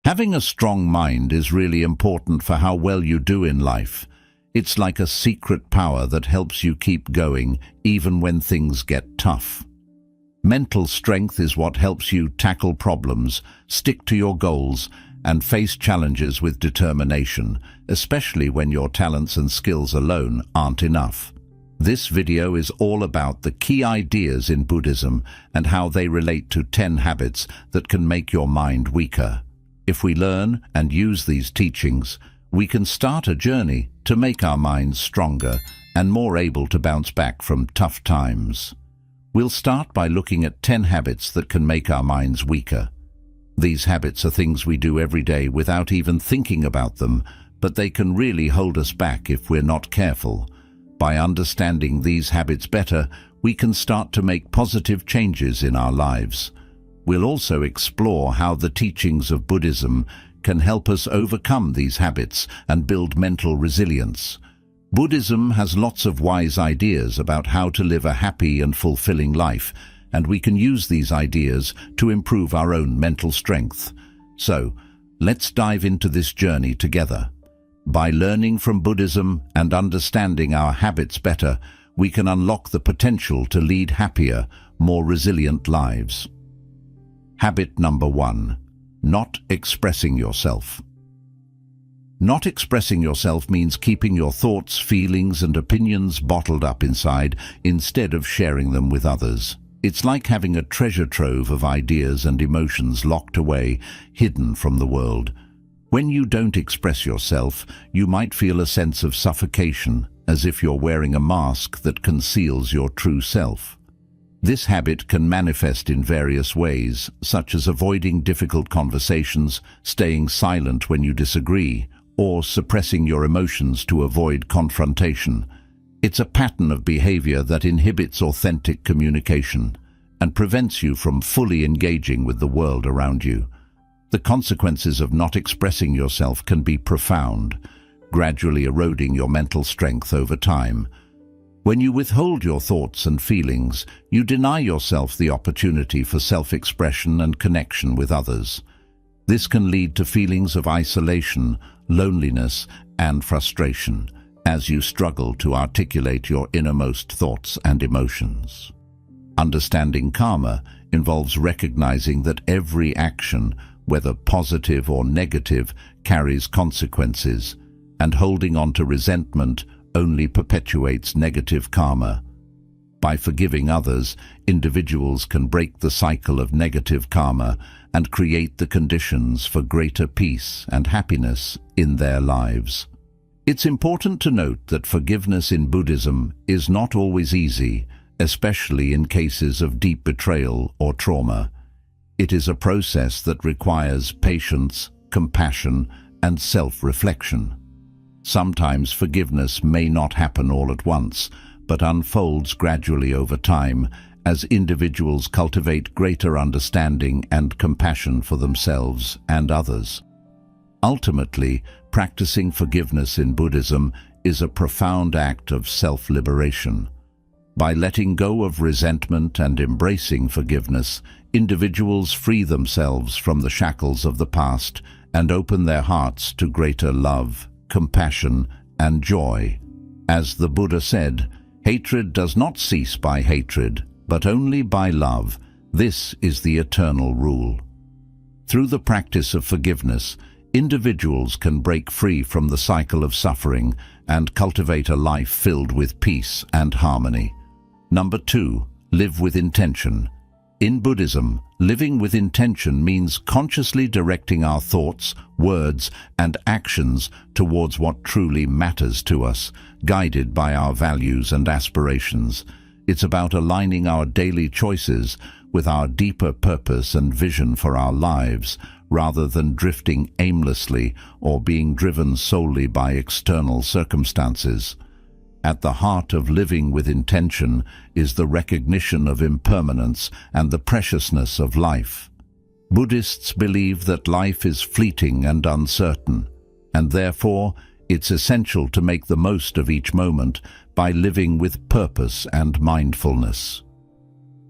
Having a strong mind is really important for how well you do in life. It's like a secret power that helps you keep going even when things get tough. Mental strength is what helps you tackle problems, stick to your goals, and face challenges with determination, especially when your talents and skills alone aren't enough. This video is all about the key ideas in Buddhism and how they relate to 10 habits that can make your mind weaker. If we learn and use these teachings, we can start a journey to make our minds stronger and more able to bounce back from tough times. We'll start by looking at 10 habits that can make our minds weaker. These habits are things we do every day without even thinking about them, but they can really hold us back if we're not careful. By understanding these habits better, we can start to make positive changes in our lives. We'll also explore how the teachings of Buddhism can help us overcome these habits and build mental resilience. Buddhism has lots of wise ideas about how to live a happy and fulfilling life, and we can use these ideas to improve our own mental strength. So, let's dive into this journey together. By learning from Buddhism and understanding our habits better, we can unlock the potential to lead happier, more resilient lives. Habit number 1. Not expressing yourself. Not expressing yourself means keeping your thoughts, feelings, and opinions bottled up inside instead of sharing them with others. It's like having a treasure trove of ideas and emotions locked away, hidden from the world. When you don't express yourself, you might feel a sense of suffocation, as if you're wearing a mask that conceals your true self. This habit can manifest in various ways, such as avoiding difficult conversations, staying silent when you disagree, or suppressing your emotions to avoid confrontation. It's a pattern of behavior that inhibits authentic communication and prevents you from fully engaging with the world around you. The consequences of not expressing yourself can be profound, gradually eroding your mental strength over time. When you withhold your thoughts and feelings, you deny yourself the opportunity for self-expression and connection with others. This can lead to feelings of isolation, loneliness, and frustration as you struggle to articulate your innermost thoughts and emotions. Understanding karma involves recognizing that every action, whether positive or negative, carries consequences, and holding on to resentment only perpetuates negative karma. By forgiving others, individuals can break the cycle of negative karma and create the conditions for greater peace and happiness in their lives. It's important to note that forgiveness in Buddhism is not always easy, especially in cases of deep betrayal or trauma. It is a process that requires patience, compassion, and self-reflection. Sometimes forgiveness may not happen all at once, but unfolds gradually over time as individuals cultivate greater understanding and compassion for themselves and others. Ultimately, practicing forgiveness in Buddhism is a profound act of self-liberation. By letting go of resentment and embracing forgiveness, individuals free themselves from the shackles of the past and open their hearts to greater love, compassion, and joy. As the Buddha said, "Hatred does not cease by hatred, but only by love. This is the eternal rule." Through the practice of forgiveness, individuals can break free from the cycle of suffering and cultivate a life filled with peace and harmony. Number 2, live with intention. In Buddhism, living with intention means consciously directing our thoughts, words, and actions towards what truly matters to us, guided by our values and aspirations. It's about aligning our daily choices with our deeper purpose and vision for our lives, rather than drifting aimlessly or being driven solely by external circumstances. At the heart of living with intention is the recognition of impermanence and the preciousness of life. Buddhists believe that life is fleeting and uncertain, and therefore it's essential to make the most of each moment by living with purpose and mindfulness.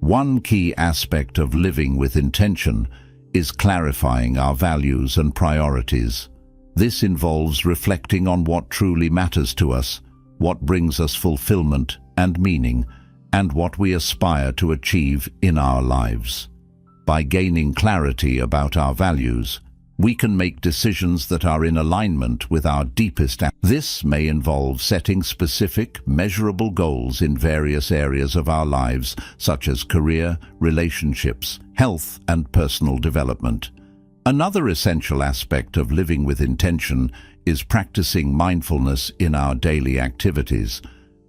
One key aspect of living with intention is clarifying our values and priorities. This involves reflecting on what truly matters to us, what brings us fulfillment and meaning, and what we aspire to achieve in our lives. By gaining clarity about our values, we can make decisions that are in alignment with our deepest. This may involve setting specific, measurable goals in various areas of our lives, such as career, relationships, health, and personal development. Another essential aspect of living with intention is practicing mindfulness in our daily activities.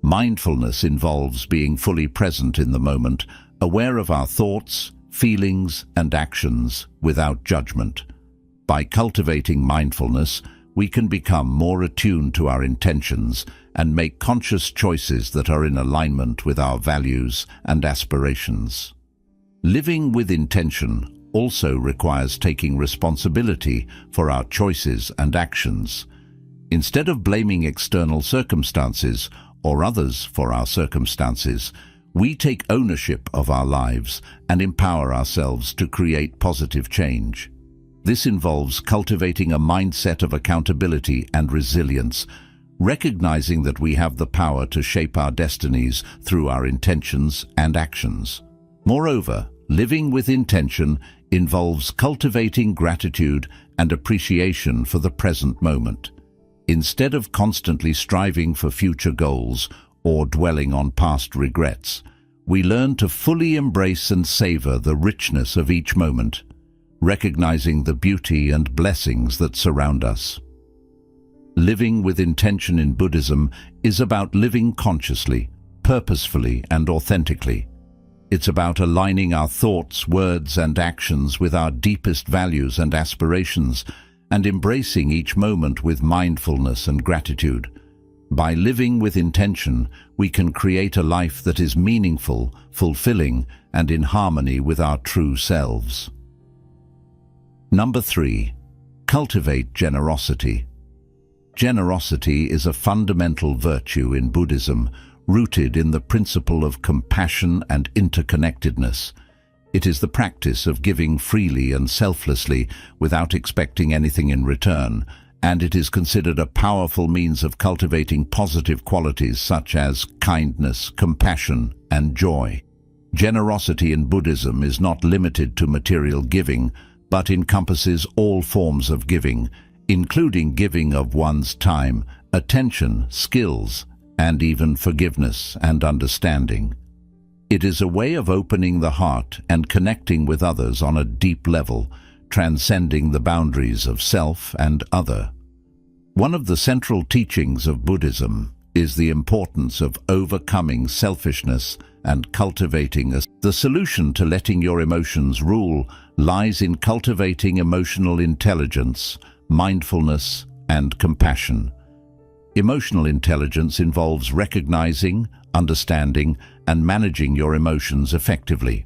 Mindfulness involves being fully present in the moment, aware of our thoughts, feelings, and actions without judgment. By cultivating mindfulness, we can become more attuned to our intentions and make conscious choices that are in alignment with our values and aspirations. Living with intention also requires taking responsibility for our choices and actions. Instead of blaming external circumstances or others for our circumstances, we take ownership of our lives and empower ourselves to create positive change. This involves cultivating a mindset of accountability and resilience, recognizing that we have the power to shape our destinies through our intentions and actions. Moreover, living with intention involves cultivating gratitude and appreciation for the present moment. Instead of constantly striving for future goals or dwelling on past regrets, we learn to fully embrace and savor the richness of each moment, recognizing the beauty and blessings that surround us. Living with intention in Buddhism is about living consciously, purposefully, and authentically. It's about aligning our thoughts, words, and actions with our deepest values and aspirations, and embracing each moment with mindfulness and gratitude. By living with intention, we can create a life that is meaningful, fulfilling, and in harmony with our true selves. Number 3. Cultivate generosity. Generosity is a fundamental virtue in Buddhism, rooted in the principle of compassion and interconnectedness. It is the practice of giving freely and selflessly without expecting anything in return, and it is considered a powerful means of cultivating positive qualities such as kindness, compassion, and joy. Generosity in Buddhism is not limited to material giving, but encompasses all forms of giving, including giving of one's time, attention, skills, and even forgiveness and understanding. It is a way of opening the heart and connecting with others on a deep level, transcending the boundaries of self and other. One of the central teachings of Buddhism is the importance of overcoming selfishness and cultivating the solution to letting your emotions rule lies in cultivating emotional intelligence, mindfulness, and compassion. Emotional intelligence involves recognizing, understanding, and managing your emotions effectively.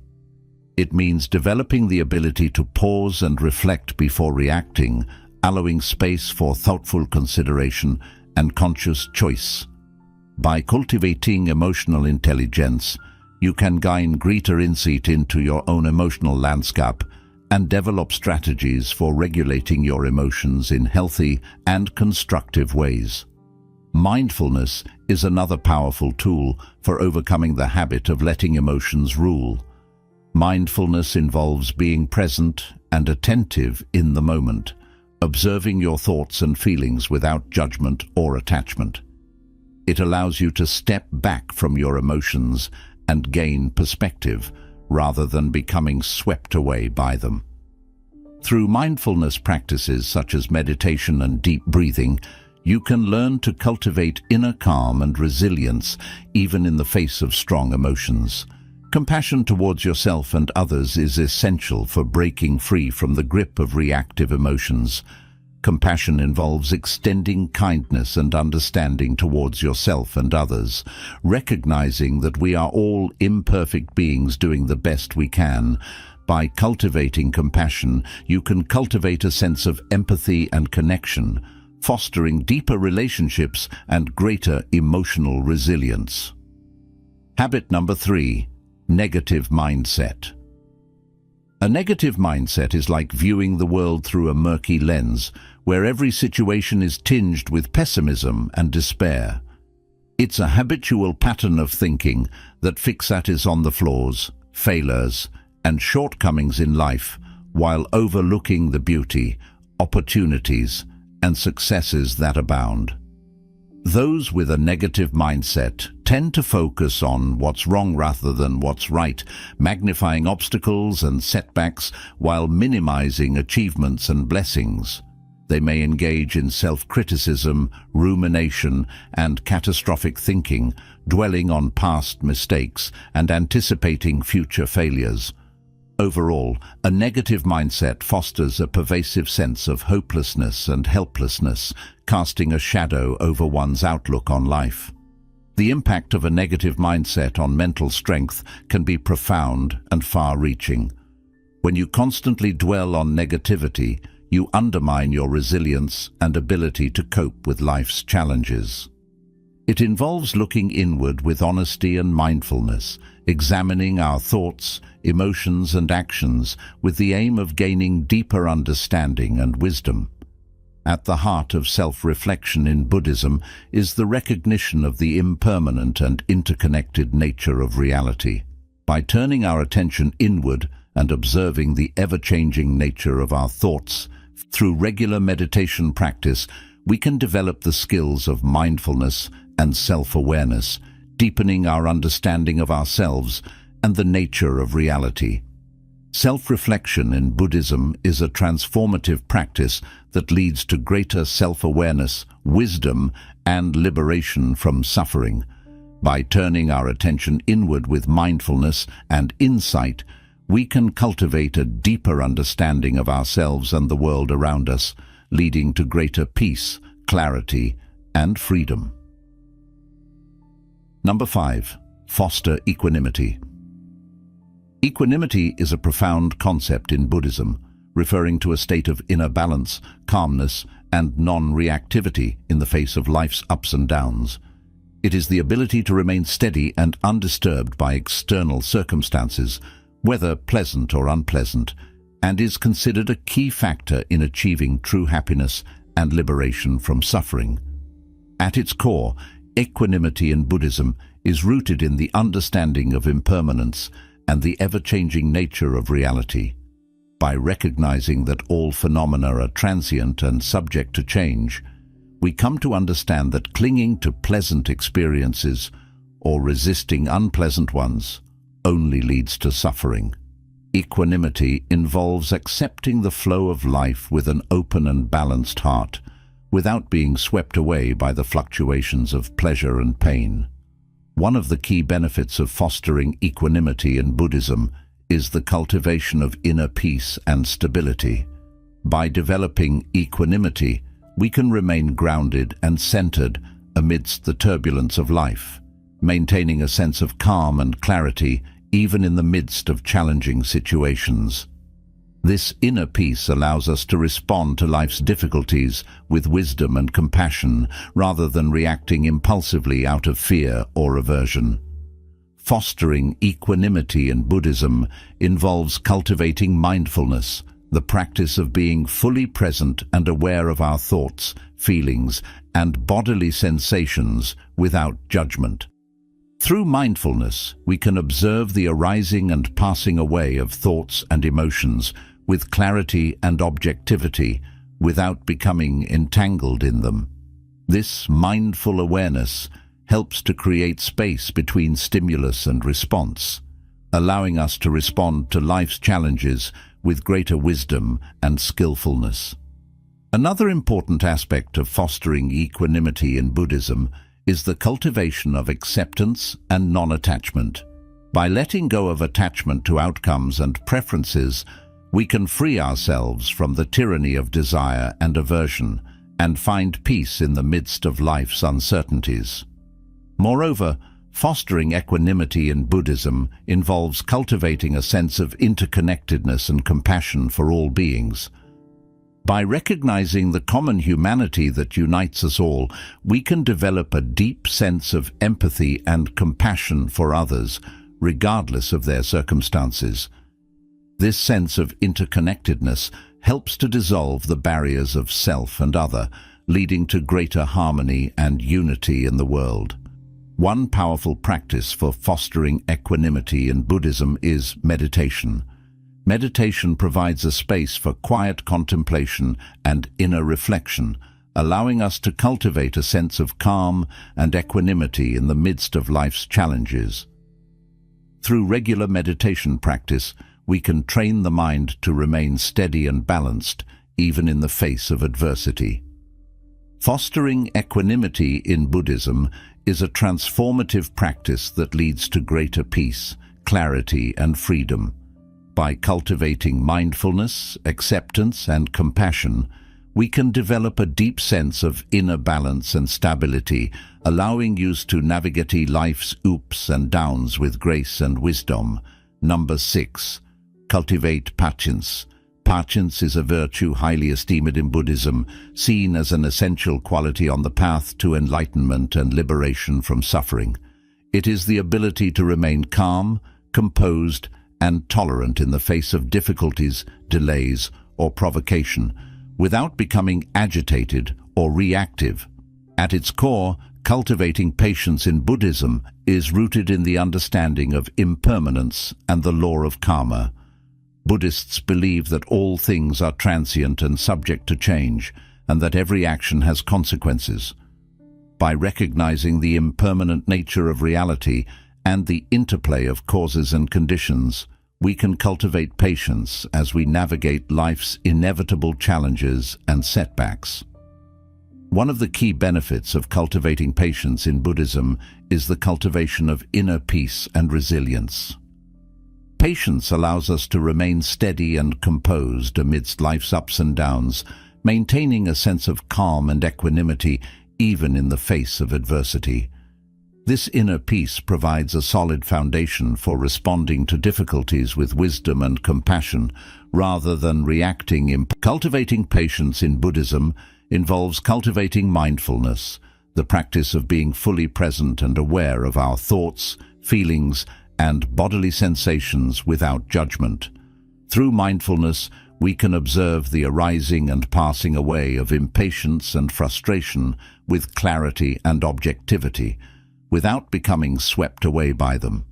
It means developing the ability to pause and reflect before reacting, allowing space for thoughtful consideration and conscious choice. By cultivating emotional intelligence, you can gain greater insight into your own emotional landscape and develop strategies for regulating your emotions in healthy and constructive ways. Mindfulness is another powerful tool for overcoming the habit of letting emotions rule. Mindfulness involves being present and attentive in the moment, observing your thoughts and feelings without judgment or attachment. It allows you to step back from your emotions and gain perspective, rather than becoming swept away by them. Through mindfulness practices such as meditation and deep breathing, you can learn to cultivate inner calm and resilience even in the face of strong emotions. Compassion towards yourself and others is essential for breaking free from the grip of reactive emotions. Compassion involves extending kindness and understanding towards yourself and others, recognizing that we are all imperfect beings doing the best we can. By cultivating compassion, you can cultivate a sense of empathy and connection, fostering deeper relationships and greater emotional resilience. Habit number 3, negative mindset. A negative mindset is like viewing the world through a murky lens, where every situation is tinged with pessimism and despair. It's a habitual pattern of thinking that fixates on the flaws, failures, and shortcomings in life, while overlooking the beauty, opportunities, and successes that abound. Those with a negative mindset tend to focus on what's wrong rather than what's right, magnifying obstacles and setbacks while minimizing achievements and blessings. They may engage in self-criticism, rumination, and catastrophic thinking, dwelling on past mistakes and anticipating future failures. Overall, a negative mindset fosters a pervasive sense of hopelessness and helplessness, casting a shadow over one's outlook on life. The impact of a negative mindset on mental strength can be profound and far-reaching. When you constantly dwell on negativity, you undermine your resilience and ability to cope with life's challenges. It involves looking inward with honesty and mindfulness, examining our thoughts, emotions, and actions with the aim of gaining deeper understanding and wisdom. At the heart of self-reflection in Buddhism is the recognition of the impermanent and interconnected nature of reality. By turning our attention inward and observing the ever-changing nature of our thoughts, through regular meditation practice, we can develop the skills of mindfulness and self-awareness, deepening our understanding of ourselves and the nature of reality. Self-reflection in Buddhism is a transformative practice that leads to greater self-awareness, wisdom, and liberation from suffering. By turning our attention inward with mindfulness and insight, we can cultivate a deeper understanding of ourselves and the world around us, leading to greater peace, clarity, and freedom. Number 5. Foster equanimity. Equanimity is a profound concept in Buddhism, referring to a state of inner balance, calmness, and non-reactivity in the face of life's ups and downs. It is the ability to remain steady and undisturbed by external circumstances, whether pleasant or unpleasant, and is considered a key factor in achieving true happiness and liberation from suffering. At its core, equanimity in Buddhism is rooted in the understanding of impermanence and the ever-changing nature of reality. By recognizing that all phenomena are transient and subject to change, we come to understand that clinging to pleasant experiences or resisting unpleasant ones only leads to suffering. Equanimity involves accepting the flow of life with an open and balanced heart, without being swept away by the fluctuations of pleasure and pain. One of the key benefits of fostering equanimity in Buddhism is the cultivation of inner peace and stability. By developing equanimity, we can remain grounded and centered amidst the turbulence of life, maintaining a sense of calm and clarity even in the midst of challenging situations. This inner peace allows us to respond to life's difficulties with wisdom and compassion rather than reacting impulsively out of fear or aversion. Fostering equanimity in Buddhism involves cultivating mindfulness, the practice of being fully present and aware of our thoughts, feelings, and bodily sensations without judgment. Through mindfulness, we can observe the arising and passing away of thoughts and emotions with clarity and objectivity without becoming entangled in them. This mindful awareness helps to create space between stimulus and response, allowing us to respond to life's challenges with greater wisdom and skillfulness. Another important aspect of fostering equanimity in Buddhism is the cultivation of acceptance and non-attachment. By letting go of attachment to outcomes and preferences, we can free ourselves from the tyranny of desire and aversion and find peace in the midst of life's uncertainties. Moreover, fostering equanimity in Buddhism involves cultivating a sense of interconnectedness and compassion for all beings. By recognizing the common humanity that unites us all, we can develop a deep sense of empathy and compassion for others, regardless of their circumstances. This sense of interconnectedness helps to dissolve the barriers of self and other, leading to greater harmony and unity in the world. One powerful practice for fostering equanimity in Buddhism is meditation. Meditation provides a space for quiet contemplation and inner reflection, allowing us to cultivate a sense of calm and equanimity in the midst of life's challenges. Through regular meditation practice, we can train the mind to remain steady and balanced, even in the face of adversity. Fostering equanimity in Buddhism is a transformative practice that leads to greater peace, clarity, and freedom. By cultivating mindfulness, acceptance, and compassion, we can develop a deep sense of inner balance and stability, allowing you to navigate life's ups and downs with grace and wisdom. Number 6. Cultivate patience. Patience is a virtue highly esteemed in Buddhism, seen as an essential quality on the path to enlightenment and liberation from suffering. It is the ability to remain calm, composed, and tolerant in the face of difficulties, delays, or provocation, without becoming agitated or reactive. At its core, cultivating patience in Buddhism is rooted in the understanding of impermanence and the law of karma. Buddhists believe that all things are transient and subject to change, and that every action has consequences. By recognizing the impermanent nature of reality and the interplay of causes and conditions, we can cultivate patience as we navigate life's inevitable challenges and setbacks. One of the key benefits of cultivating patience in Buddhism is the cultivation of inner peace and resilience. Patience allows us to remain steady and composed amidst life's ups and downs, maintaining a sense of calm and equanimity even in the face of adversity. This inner peace provides a solid foundation for responding to difficulties with wisdom and compassion, rather than reacting. Cultivating patience in Buddhism involves cultivating mindfulness, the practice of being fully present and aware of our thoughts, feelings, and bodily sensations without judgment. Through mindfulness, we can observe the arising and passing away of impatience and frustration with clarity and objectivity, without becoming swept away by them.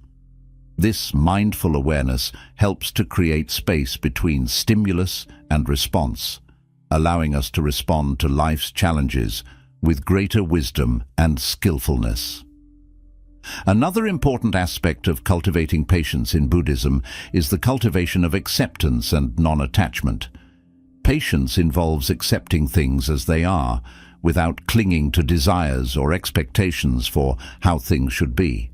This mindful awareness helps to create space between stimulus and response, allowing us to respond to life's challenges with greater wisdom and skillfulness. Another important aspect of cultivating patience in Buddhism is the cultivation of acceptance and non-attachment. Patience involves accepting things as they are, without clinging to desires or expectations for how things should be.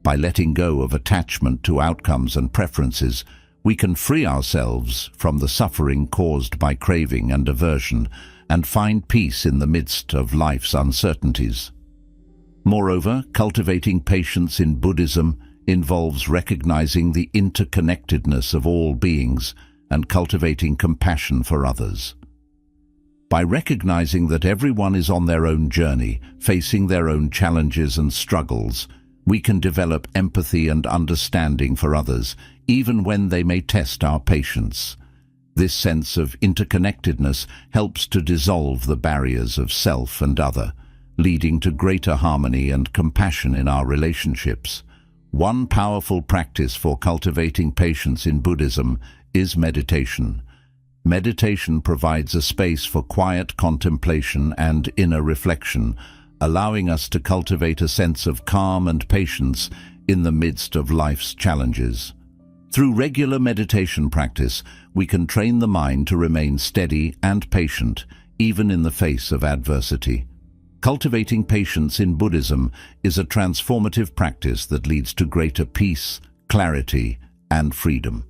By letting go of attachment to outcomes and preferences, we can free ourselves from the suffering caused by craving and aversion and find peace in the midst of life's uncertainties. Moreover, cultivating patience in Buddhism involves recognizing the interconnectedness of all beings and cultivating compassion for others. By recognizing that everyone is on their own journey, facing their own challenges and struggles, we can develop empathy and understanding for others, even when they may test our patience. This sense of interconnectedness helps to dissolve the barriers of self and other, leading to greater harmony and compassion in our relationships. One powerful practice for cultivating patience in Buddhism is meditation. Meditation provides a space for quiet contemplation and inner reflection, allowing us to cultivate a sense of calm and patience in the midst of life's challenges. Through regular meditation practice, we can train the mind to remain steady and patient, even in the face of adversity. Cultivating patience in Buddhism is a transformative practice that leads to greater peace, clarity, and freedom.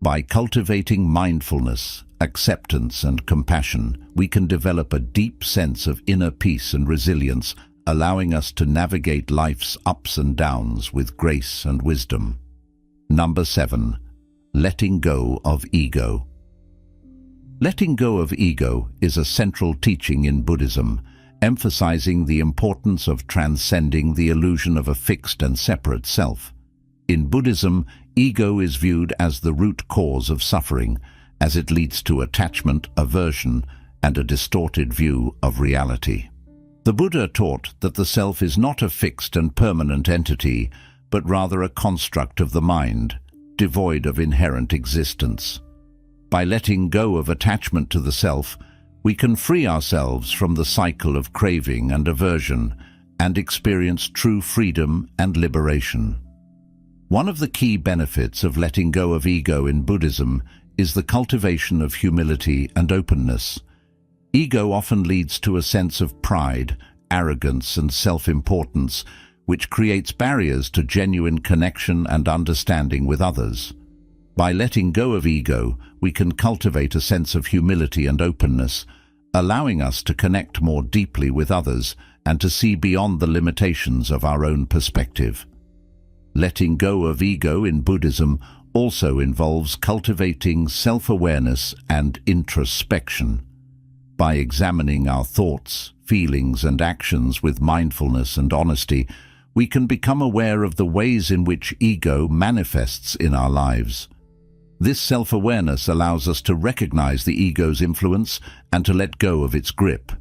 By cultivating mindfulness, acceptance, and compassion, we can develop a deep sense of inner peace and resilience, allowing us to navigate life's ups and downs with grace and wisdom. Number 7. Letting go of ego. Letting go of ego is a central teaching in Buddhism, emphasizing the importance of transcending the illusion of a fixed and separate self. In Buddhism, ego is viewed as the root cause of suffering, as it leads to attachment, aversion, and a distorted view of reality. The Buddha taught that the self is not a fixed and permanent entity, but rather a construct of the mind, devoid of inherent existence. By letting go of attachment to the self, we can free ourselves from the cycle of craving and aversion and experience true freedom and liberation. One of the key benefits of letting go of ego in Buddhism is the cultivation of humility and openness. Ego often leads to a sense of pride, arrogance, and self-importance, which creates barriers to genuine connection and understanding with others. By letting go of ego, we can cultivate a sense of humility and openness, allowing us to connect more deeply with others and to see beyond the limitations of our own perspective. Letting go of ego in Buddhism also involves cultivating self-awareness and introspection. By examining our thoughts, feelings, and actions with mindfulness and honesty, we can become aware of the ways in which ego manifests in our lives. This self-awareness allows us to recognize the ego's influence and to let go of its grip,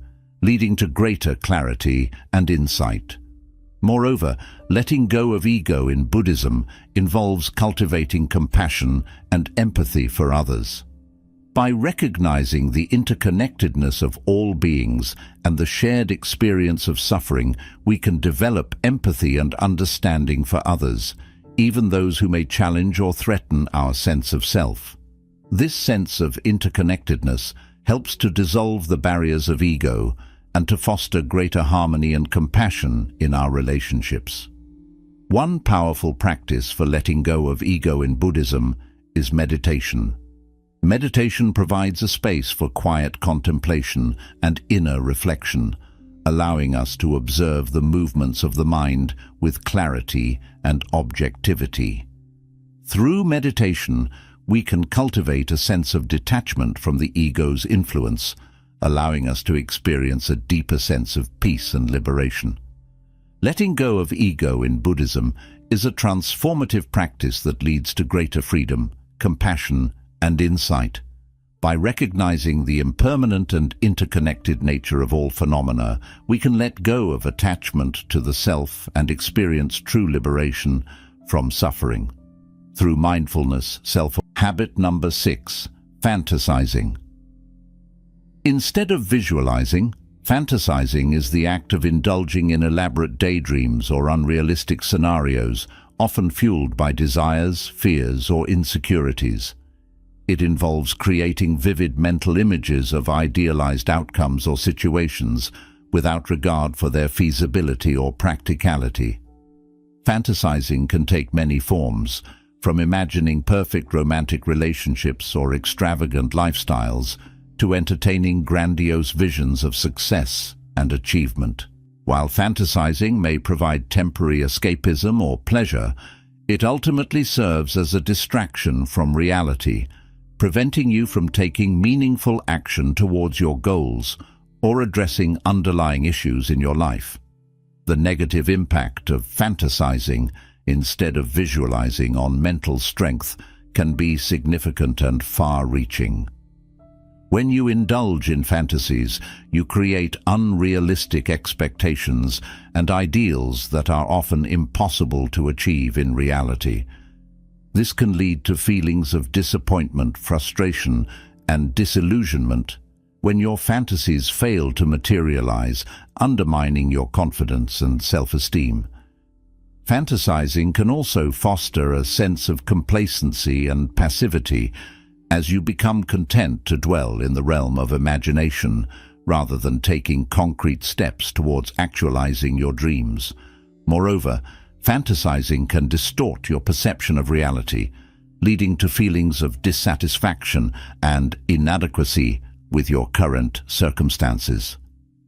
leading to greater clarity and insight. Moreover, letting go of ego in Buddhism involves cultivating compassion and empathy for others. By recognizing the interconnectedness of all beings and the shared experience of suffering, we can develop empathy and understanding for others, even those who may challenge or threaten our sense of self. This sense of interconnectedness helps to dissolve the barriers of ego and to foster greater harmony and compassion in our relationships. One powerful practice for letting go of ego in Buddhism is meditation. Meditation provides a space for quiet contemplation and inner reflection, allowing us to observe the movements of the mind with clarity and objectivity. Through meditation, we can cultivate a sense of detachment from the ego's influence, allowing us to experience a deeper sense of peace and liberation. Letting go of ego in Buddhism is a transformative practice that leads to greater freedom, compassion, and insight. By recognizing the impermanent and interconnected nature of all phenomena, we can let go of attachment to the self and experience true liberation from suffering. Through mindfulness, Habit number 6, fantasizing. Instead of visualizing, fantasizing is the act of indulging in elaborate daydreams or unrealistic scenarios, often fueled by desires, fears, or insecurities. It involves creating vivid mental images of idealized outcomes or situations without regard for their feasibility or practicality. Fantasizing can take many forms, from imagining perfect romantic relationships or extravagant lifestyles to entertaining grandiose visions of success and achievement. While fantasizing may provide temporary escapism or pleasure, it ultimately serves as a distraction from reality, preventing you from taking meaningful action towards your goals or addressing underlying issues in your life. The negative impact of fantasizing instead of visualizing on mental strength can be significant and far-reaching. When you indulge in fantasies, you create unrealistic expectations and ideals that are often impossible to achieve in reality. This can lead to feelings of disappointment, frustration, and disillusionment when your fantasies fail to materialize, undermining your confidence and self-esteem. Fantasizing can also foster a sense of complacency and passivity, as you become content to dwell in the realm of imagination rather than taking concrete steps towards actualizing your dreams. Moreover, fantasizing can distort your perception of reality, leading to feelings of dissatisfaction and inadequacy with your current circumstances.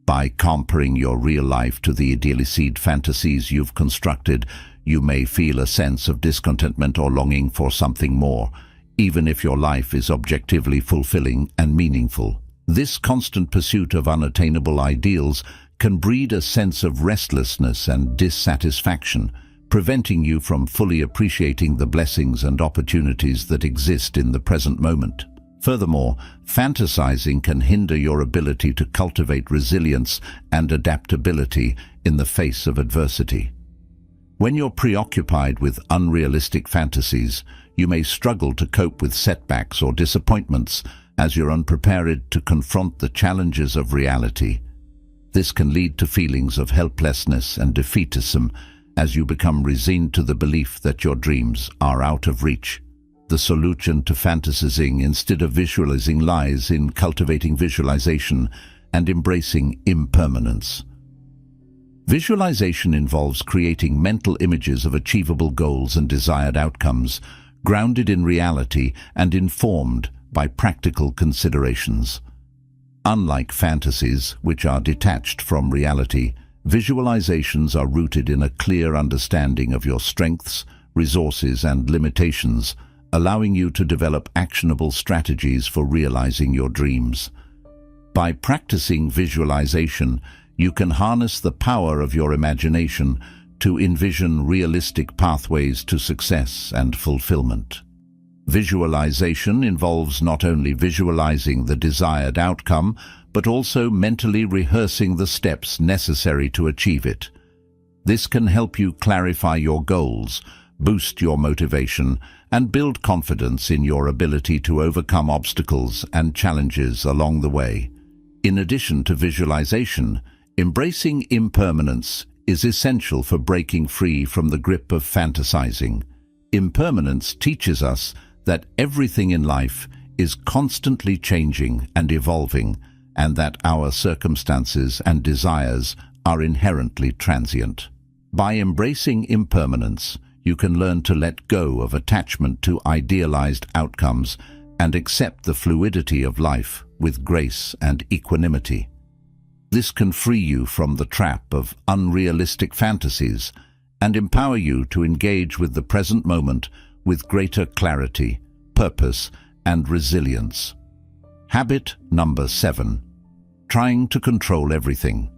By comparing your real life to the idealized fantasies you've constructed, you may feel a sense of discontentment or longing for something more, even if your life is objectively fulfilling and meaningful. This constant pursuit of unattainable ideals can breed a sense of restlessness and dissatisfaction, preventing you from fully appreciating the blessings and opportunities that exist in the present moment. Furthermore, fantasizing can hinder your ability to cultivate resilience and adaptability in the face of adversity. When you're preoccupied with unrealistic fantasies, you may struggle to cope with setbacks or disappointments as you're unprepared to confront the challenges of reality. This can lead to feelings of helplessness and defeatism as you become resigned to the belief that your dreams are out of reach. The solution to fantasizing instead of visualizing lies in cultivating visualization and embracing impermanence. Visualization involves creating mental images of achievable goals and desired outcomes, grounded in reality and informed by practical considerations. Unlike fantasies, which are detached from reality, visualizations are rooted in a clear understanding of your strengths, resources, and limitations, allowing you to develop actionable strategies for realizing your dreams. By practicing visualization, you can harness the power of your imagination to envision realistic pathways to success and fulfillment. Visualization involves not only visualizing the desired outcome, but also mentally rehearsing the steps necessary to achieve it. This can help you clarify your goals, boost your motivation, and build confidence in your ability to overcome obstacles and challenges along the way. In addition to visualization, embracing impermanence is essential for breaking free from the grip of fantasizing. Impermanence teaches us that everything in life is constantly changing and evolving, and that our circumstances and desires are inherently transient. By embracing impermanence, you can learn to let go of attachment to idealized outcomes and accept the fluidity of life with grace and equanimity. This can free you from the trap of unrealistic fantasies and empower you to engage with the present moment with greater clarity, purpose, and resilience. Habit number 7. Trying to control everything.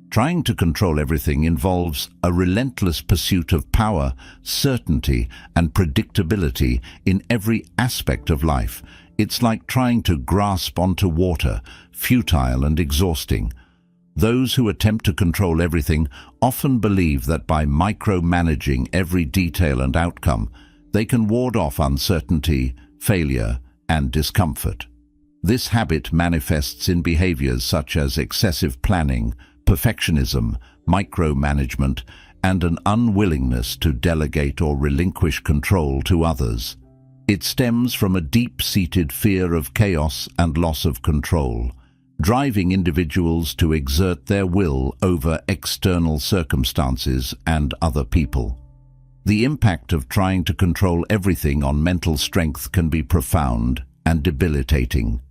Trying to control everything involves a relentless pursuit of power, certainty, and predictability in every aspect of life. It's like trying to grasp onto water, futile and exhausting. Those who attempt to control everything often believe that by micromanaging every detail and outcome, they can ward off uncertainty, failure, and discomfort. This habit manifests in behaviors such as excessive planning, perfectionism, micromanagement, and an unwillingness to delegate or relinquish control to others. It stems from a deep-seated fear of chaos and loss of control, driving individuals to exert their will over external circumstances and other people. The impact of trying to control everything on mental strength can be profound and debilitating.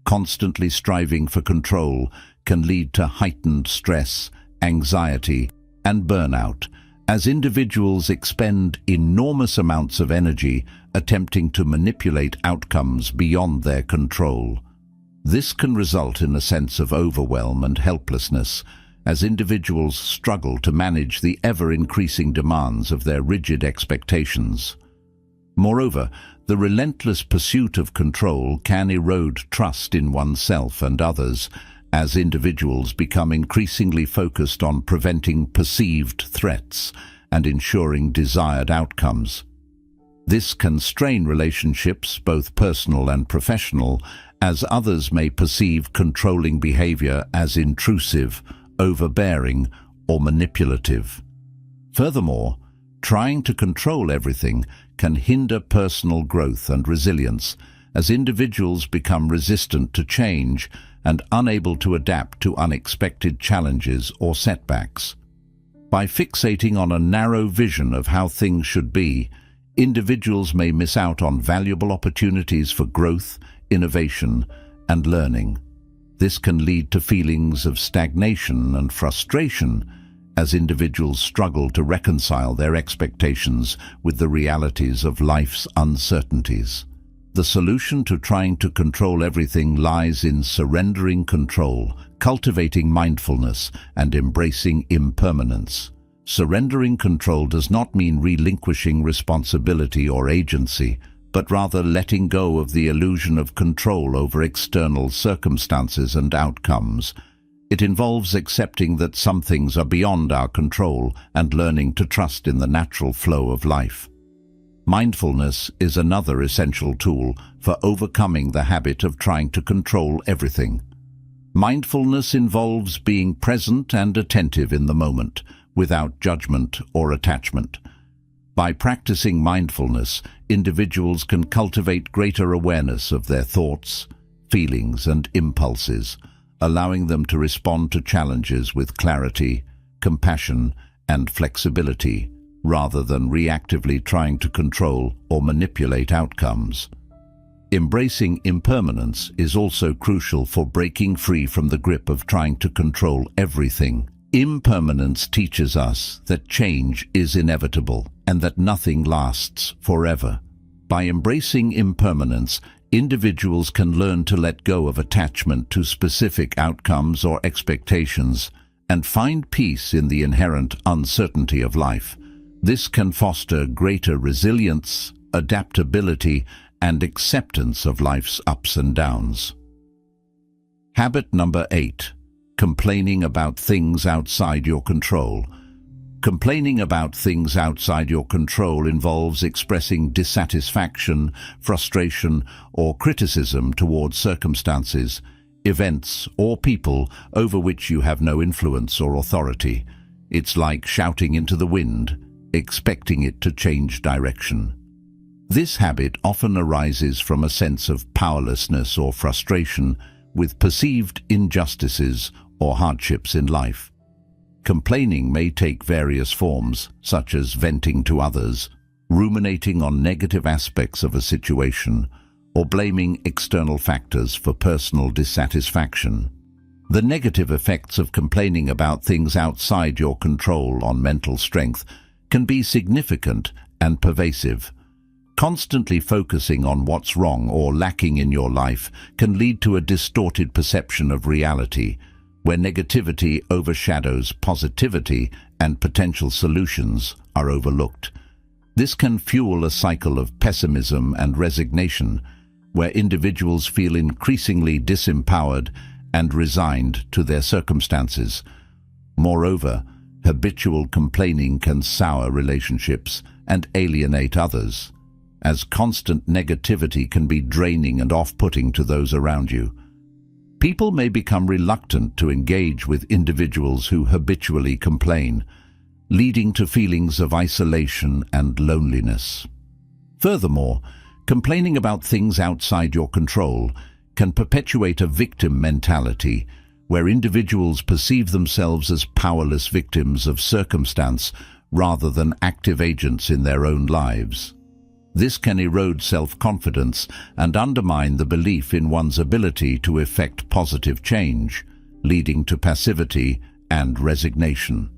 Constantly striving for control can lead to heightened stress, anxiety, and burnout, as individuals expend enormous amounts of energy attempting to manipulate outcomes beyond their control. This can result in a sense of overwhelm and helplessness, as individuals struggle to manage the ever-increasing demands of their rigid expectations. Moreover, the relentless pursuit of control can erode trust in oneself and others, as individuals become increasingly focused on preventing perceived threats and ensuring desired outcomes. This can strain relationships, both personal and professional, as others may perceive controlling behavior as intrusive, overbearing, or manipulative. Furthermore, trying to control everything can hinder personal growth and resilience, as individuals become resistant to change and unable to adapt to unexpected challenges or setbacks. By fixating on a narrow vision of how things should be, individuals may miss out on valuable opportunities for growth, innovation, and learning. This can lead to feelings of stagnation and frustration, as individuals struggle to reconcile their expectations with the realities of life's uncertainties. The solution to trying to control everything lies in surrendering control, cultivating mindfulness, and embracing impermanence. Surrendering control does not mean relinquishing responsibility or agency, but rather letting go of the illusion of control over external circumstances and outcomes. It involves accepting that some things are beyond our control and learning to trust in the natural flow of life. Mindfulness is another essential tool for overcoming the habit of trying to control everything. Mindfulness involves being present and attentive in the moment, without judgment or attachment. By practicing mindfulness, individuals can cultivate greater awareness of their thoughts, feelings, and impulses, allowing them to respond to challenges with clarity, compassion, and flexibility, rather than reactively trying to control or manipulate outcomes. Embracing impermanence is also crucial for breaking free from the grip of trying to control everything. Impermanence teaches us that change is inevitable and that nothing lasts forever. By embracing impermanence, individuals can learn to let go of attachment to specific outcomes or expectations and find peace in the inherent uncertainty of life. This can foster greater resilience, adaptability, and acceptance of life's ups and downs. Habit number 8. Complaining about things outside your control. Complaining about things outside your control involves expressing dissatisfaction, frustration, or criticism towards circumstances, events, or people over which you have no influence or authority. It's like shouting into the wind, expecting it to change direction. This habit often arises from a sense of powerlessness or frustration with perceived injustices or hardships in life. Complaining may take various forms, such as venting to others, ruminating on negative aspects of a situation, or blaming external factors for personal dissatisfaction. The negative effects of complaining about things outside your control on mental strength can be significant and pervasive. Constantly focusing on what's wrong or lacking in your life can lead to a distorted perception of reality, where negativity overshadows positivity and potential solutions are overlooked. This can fuel a cycle of pessimism and resignation, where individuals feel increasingly disempowered and resigned to their circumstances. Moreover, habitual complaining can sour relationships and alienate others, as constant negativity can be draining and off-putting to those around you. People may become reluctant to engage with individuals who habitually complain, leading to feelings of isolation and loneliness. Furthermore, complaining about things outside your control can perpetuate a victim mentality, where individuals perceive themselves as powerless victims of circumstance rather than active agents in their own lives. This can erode self-confidence and undermine the belief in one's ability to effect positive change, leading to passivity and resignation.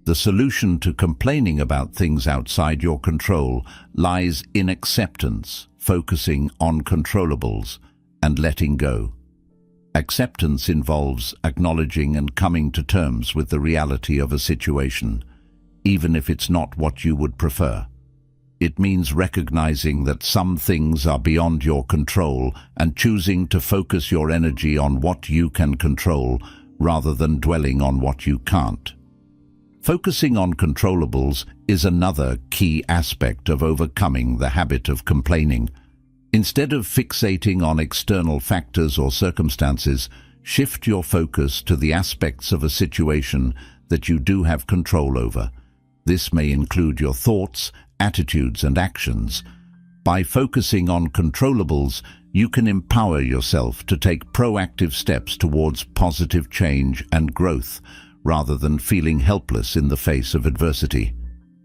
The solution to complaining about things outside your control lies in acceptance, focusing on controllables, and letting go. Acceptance involves acknowledging and coming to terms with the reality of a situation, even if it's not what you would prefer. It means recognizing that some things are beyond your control and choosing to focus your energy on what you can control rather than dwelling on what you can't. Focusing on controllables is another key aspect of overcoming the habit of complaining. Instead of fixating on external factors or circumstances, shift your focus to the aspects of a situation that you do have control over. This may include your thoughts, attitudes, and actions. By focusing on controllables, you can empower yourself to take proactive steps towards positive change and growth, rather than feeling helpless in the face of adversity.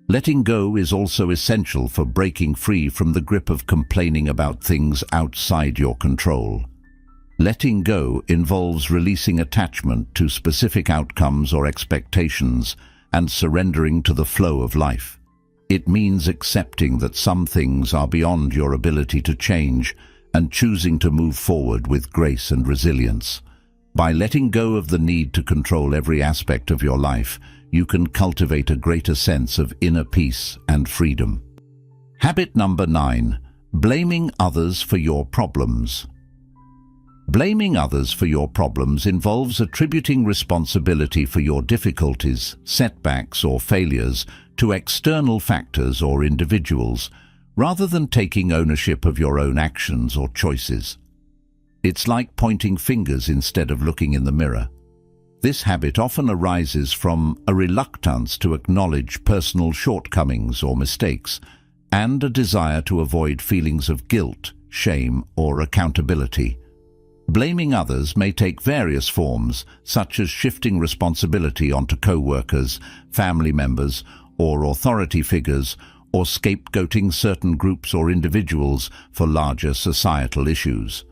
Letting go is also essential for breaking free from the grip of complaining about things outside your control. Letting go involves releasing attachment to specific outcomes or expectations and surrendering to the flow of life. It means accepting that some things are beyond your ability to change and choosing to move forward with grace and resilience. By letting go of the need to control every aspect of your life, you can cultivate a greater sense of inner peace and freedom. Habit number 9. Blaming others for your problems. Blaming others for your problems involves attributing responsibility for your difficulties, setbacks, or failures to external factors or individuals, rather than taking ownership of your own actions or choices. It's like pointing fingers instead of looking in the mirror. This habit often arises from a reluctance to acknowledge personal shortcomings or mistakes, and a desire to avoid feelings of guilt, shame, or accountability. Blaming others may take various forms, such as shifting responsibility onto co-workers, family members, or authority figures, or scapegoating certain groups or individuals for larger societal issues.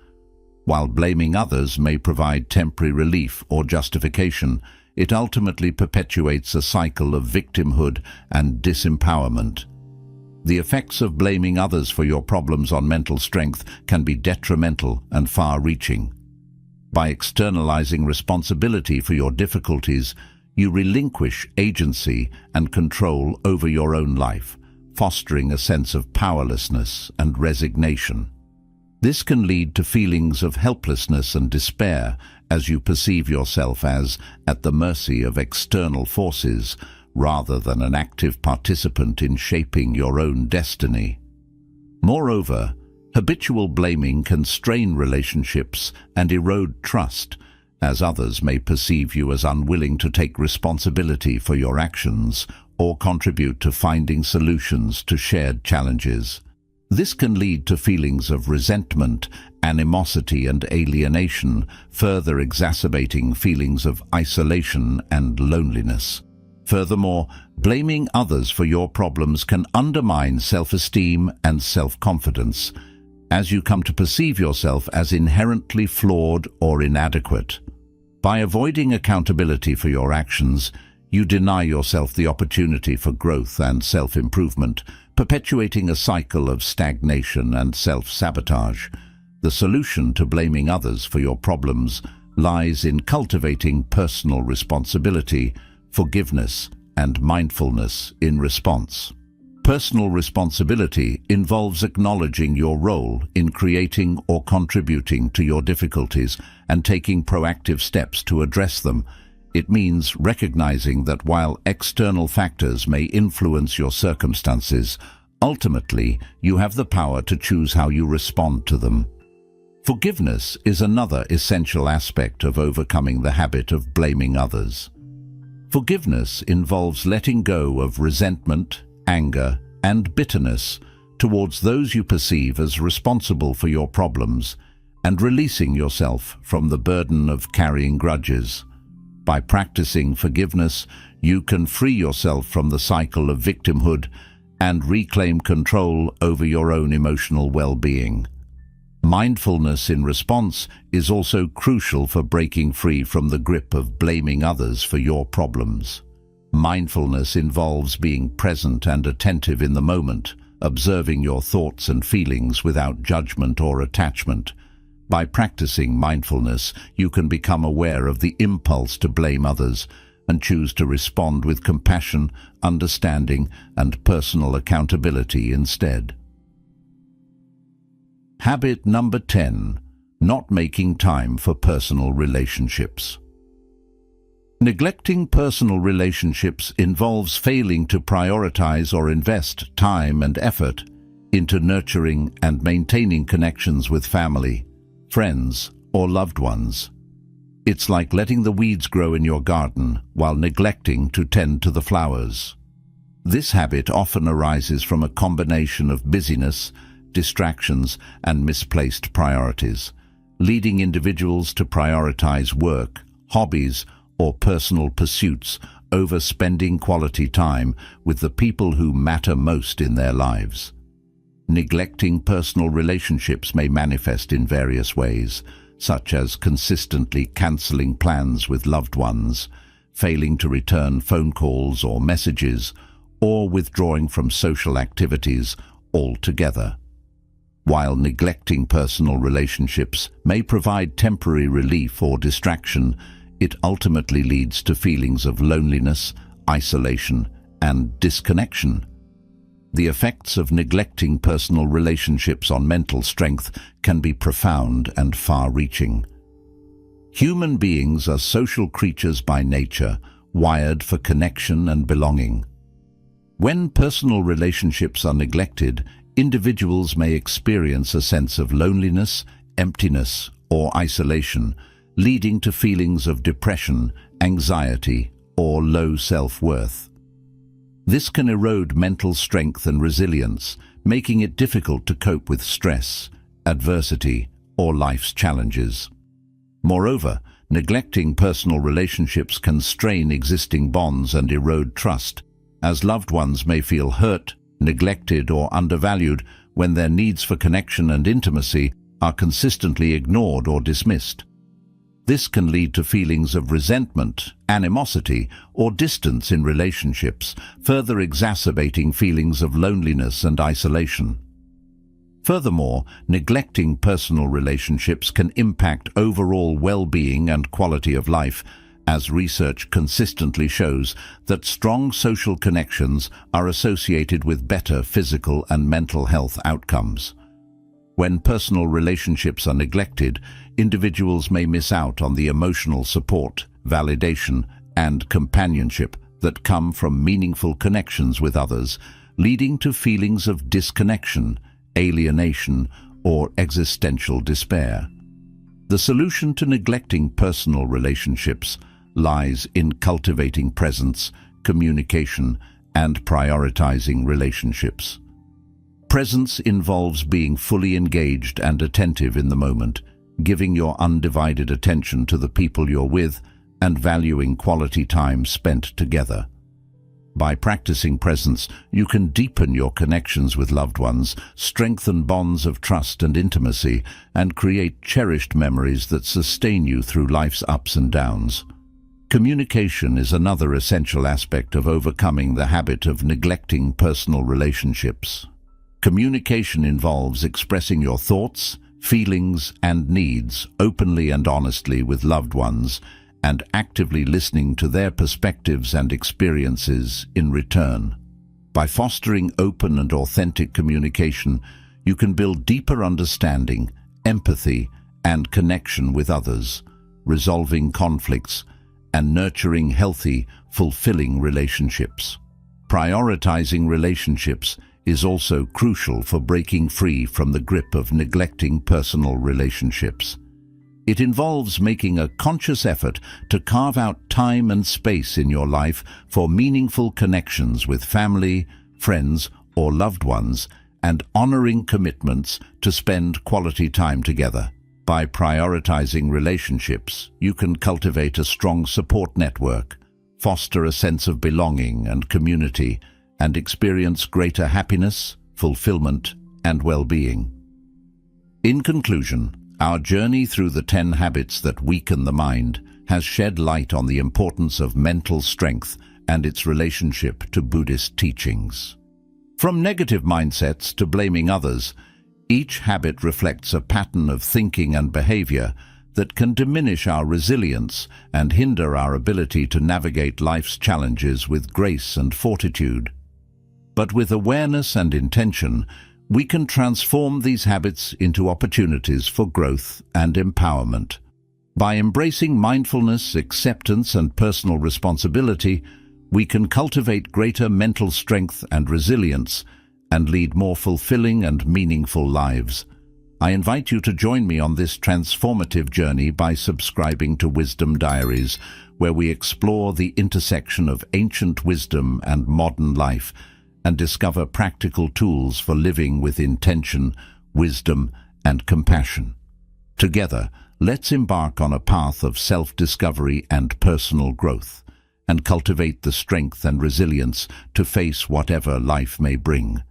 While blaming others may provide temporary relief or justification, it ultimately perpetuates a cycle of victimhood and disempowerment. The effects of blaming others for your problems on mental strength can be detrimental and far-reaching. By externalizing responsibility for your difficulties, you relinquish agency and control over your own life, fostering a sense of powerlessness and resignation. This can lead to feelings of helplessness and despair as you perceive yourself as at the mercy of external forces, rather than an active participant in shaping your own destiny. Moreover, habitual blaming can strain relationships and erode trust, as others may perceive you as unwilling to take responsibility for your actions or contribute to finding solutions to shared challenges. This can lead to feelings of resentment, animosity, and alienation, further exacerbating feelings of isolation and loneliness. Furthermore, blaming others for your problems can undermine self-esteem and self-confidence, as you come to perceive yourself as inherently flawed or inadequate. By avoiding accountability for your actions, you deny yourself the opportunity for growth and self-improvement, perpetuating a cycle of stagnation and self-sabotage. The solution to blaming others for your problems lies in cultivating personal responsibility, forgiveness, and mindfulness in response. Personal responsibility involves acknowledging your role in creating or contributing to your difficulties and taking proactive steps to address them. It means recognizing that while external factors may influence your circumstances, ultimately you have the power to choose how you respond to them. Forgiveness is another essential aspect of overcoming the habit of blaming others. Forgiveness involves letting go of resentment, anger, and bitterness towards those you perceive as responsible for your problems, and releasing yourself from the burden of carrying grudges. By practicing forgiveness, you can free yourself from the cycle of victimhood and reclaim control over your own emotional well-being. Mindfulness in response is also crucial for breaking free from the grip of blaming others for your problems. Mindfulness involves being present and attentive in the moment, observing your thoughts and feelings without judgment or attachment. By practicing mindfulness, you can become aware of the impulse to blame others and choose to respond with compassion, understanding, and personal accountability instead. Habit number 10. Not making time for personal relationships. Neglecting personal relationships involves failing to prioritize or invest time and effort into nurturing and maintaining connections with family, friends, or loved ones. It's like letting the weeds grow in your garden while neglecting to tend to the flowers. This habit often arises from a combination of busyness, distractions, and misplaced priorities, leading individuals to prioritize work, hobbies, or personal pursuits over spending quality time with the people who matter most in their lives. Neglecting personal relationships may manifest in various ways, such as consistently canceling plans with loved ones, failing to return phone calls or messages, or withdrawing from social activities altogether. While neglecting personal relationships may provide temporary relief or distraction, it ultimately leads to feelings of loneliness, isolation, and disconnection. The effects of neglecting personal relationships on mental strength can be profound and far-reaching. Human beings are social creatures by nature, wired for connection and belonging. When personal relationships are neglected, individuals may experience a sense of loneliness, emptiness, or isolation, leading to feelings of depression, anxiety, or low self-worth. This can erode mental strength and resilience, making it difficult to cope with stress, adversity, or life's challenges. Moreover, neglecting personal relationships can strain existing bonds and erode trust, as loved ones may feel hurt, neglected, or undervalued when their needs for connection and intimacy are consistently ignored or dismissed. This can lead to feelings of resentment, animosity, or distance in relationships, further exacerbating feelings of loneliness and isolation. Furthermore, neglecting personal relationships can impact overall well-being and quality of life, as research consistently shows that strong social connections are associated with better physical and mental health outcomes. When personal relationships are neglected, individuals may miss out on the emotional support, validation, and companionship that come from meaningful connections with others, leading to feelings of disconnection, alienation, or existential despair. The solution to neglecting personal relationships lies in cultivating presence, communication, and prioritizing relationships. Presence involves being fully engaged and attentive in the moment, giving your undivided attention to the people you're with, and valuing quality time spent together. By practicing presence, you can deepen your connections with loved ones, strengthen bonds of trust and intimacy, and create cherished memories that sustain you through life's ups and downs. Communication is another essential aspect of overcoming the habit of neglecting personal relationships. Communication involves expressing your thoughts, feelings, and needs openly and honestly with loved ones, and actively listening to their perspectives and experiences in return. By fostering open and authentic communication, you can build deeper understanding, empathy, and connection with others, resolving conflicts and nurturing healthy, fulfilling relationships. Prioritizing relationships is also crucial for breaking free from the grip of neglecting personal relationships. It involves making a conscious effort to carve out time and space in your life for meaningful connections with family, friends, or loved ones, and honoring commitments to spend quality time together. By prioritizing relationships, you can cultivate a strong support network, foster a sense of belonging and community, and experience greater happiness, fulfillment, and well-being. In conclusion, our journey through the 10 habits that weaken the mind has shed light on the importance of mental strength and its relationship to Buddhist teachings. From negative mindsets to blaming others, each habit reflects a pattern of thinking and behavior that can diminish our resilience and hinder our ability to navigate life's challenges with grace and fortitude. But with awareness and intention, we can transform these habits into opportunities for growth and empowerment. By embracing mindfulness, acceptance, and personal responsibility, we can cultivate greater mental strength and resilience and lead more fulfilling and meaningful lives. I invite you to join me on this transformative journey by subscribing to Wisdom Diaries, where we explore the intersection of ancient wisdom and modern life, and discover practical tools for living with intention, wisdom, and compassion. Together, let's embark on a path of self-discovery and personal growth, and cultivate the strength and resilience to face whatever life may bring.